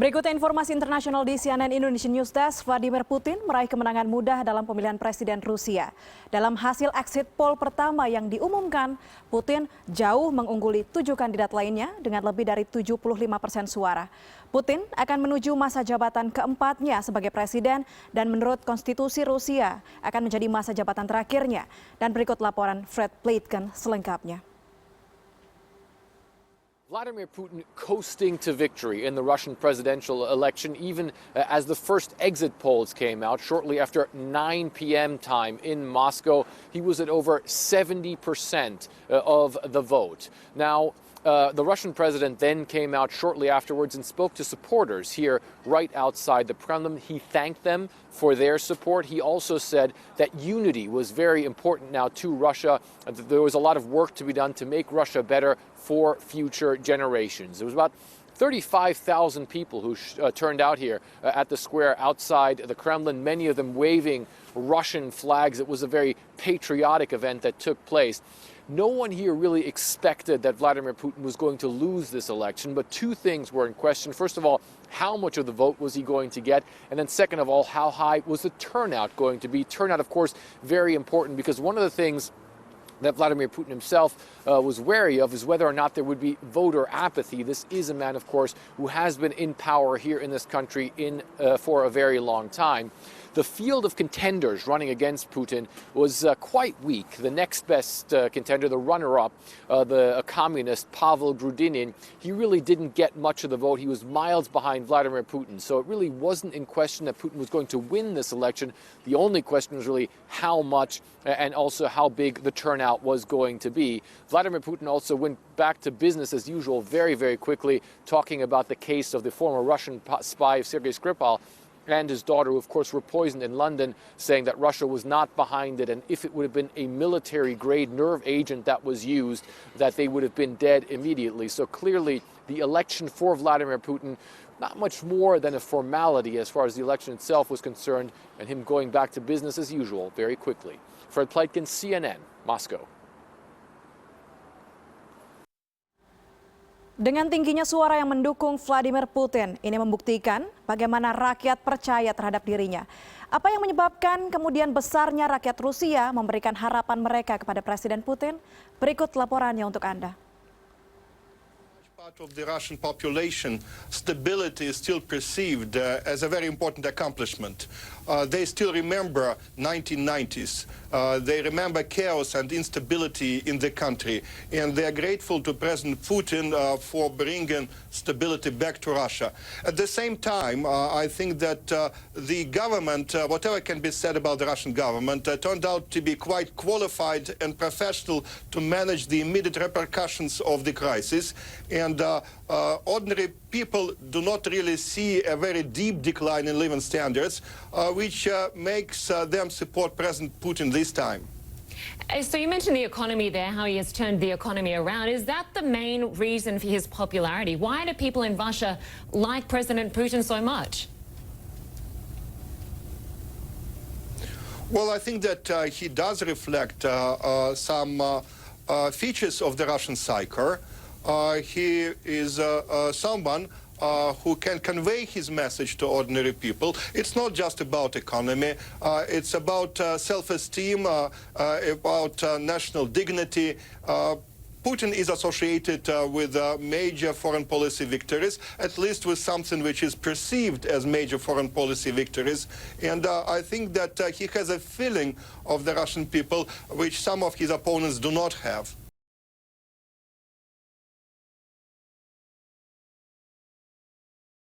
Berikut informasi internasional di CNN Indonesian News Desk. Vladimir Putin meraih kemenangan mudah dalam pemilihan presiden Rusia. Dalam hasil exit poll pertama yang diumumkan, Putin jauh mengungguli 7 kandidat lainnya dengan lebih dari 75% suara. Putin akan menuju masa jabatan keempatnya sebagai presiden dan menurut konstitusi Rusia akan menjadi masa jabatan terakhirnya. Dan berikut laporan Fred Pleitgen selengkapnya. Vladimir Putin coasting to victory in the Russian presidential election, even as the first exit polls came out shortly after 9 p.m. time in Moscow. He was at over 70% of the vote. Now, the Russian president then came out shortly afterwards and spoke to supporters here right outside the Kremlin. He thanked them for their support. He also said that unity was very important now to Russia, and that there was a lot of work to be done to make Russia better for future generations. There was about 35,000 people who turned out here at the square outside the Kremlin, many of them waving Russian flags. It was a very patriotic event that took place. No one here really expected that Vladimir Putin was going to lose this election, but two things were in question. First of all, how much of the vote was he going to get? And then second of all, how high was the turnout going to be? Turnout, of course, very important, because one of the things that Vladimir Putin himself was wary of is whether or not there would be voter apathy. This is a man, of course, who has been in power here in this country for a very long time. The field of contenders running against Putin was quite weak. The next best contender, the runner-up, the communist Pavel Grudinin, he really didn't get much of the vote. He was miles behind Vladimir Putin. So it really wasn't in question that Putin was going to win this election. The only question was really how much and also how big the turnout was going to be. Vladimir Putin also went back to business as usual very, very quickly, talking about the case of the former Russian spy Sergei Skripal and his daughter, who of course were poisoned in London, saying that Russia was not behind it, and if it would have been a military-grade nerve agent that was used, that they would have been dead immediately. So clearly, the election for Vladimir Putin, not much more than a formality as far as the election itself was concerned, and him going back to business as usual very quickly. Fred Pleitgen, CNN, Moscow. Dengan tingginya suara yang mendukung Vladimir Putin, ini membuktikan bagaimana rakyat percaya terhadap dirinya. Apa yang menyebabkan kemudian besarnya rakyat Rusia memberikan harapan mereka kepada Presiden Putin? Berikut laporannya untuk Anda. Part of the Russian population, stability is still perceived as a very important accomplishment. They still remember 1990s. They remember chaos and instability in the country, and they are grateful to President Putin for bringing stability back to Russia. At the same time, I think that the government, whatever can be said about the Russian government, turned out to be quite qualified and professional to manage the immediate repercussions of the crisis. And ordinary people do not really see a very deep decline in living standards, which makes them support President Putin this time. So you mentioned the economy there, how he has turned the economy around. Is that the main reason for his popularity? Why do people in Russia like President Putin so much? Well, I think that he does reflect some features of the Russian psyche. He is someone who can convey his message to ordinary people. It's not just about economy. It's about self-esteem, about national dignity. Putin is associated with major foreign policy victories, at least with something which is perceived as major foreign policy victories. And I think that he has a feeling of the Russian people which some of his opponents do not have.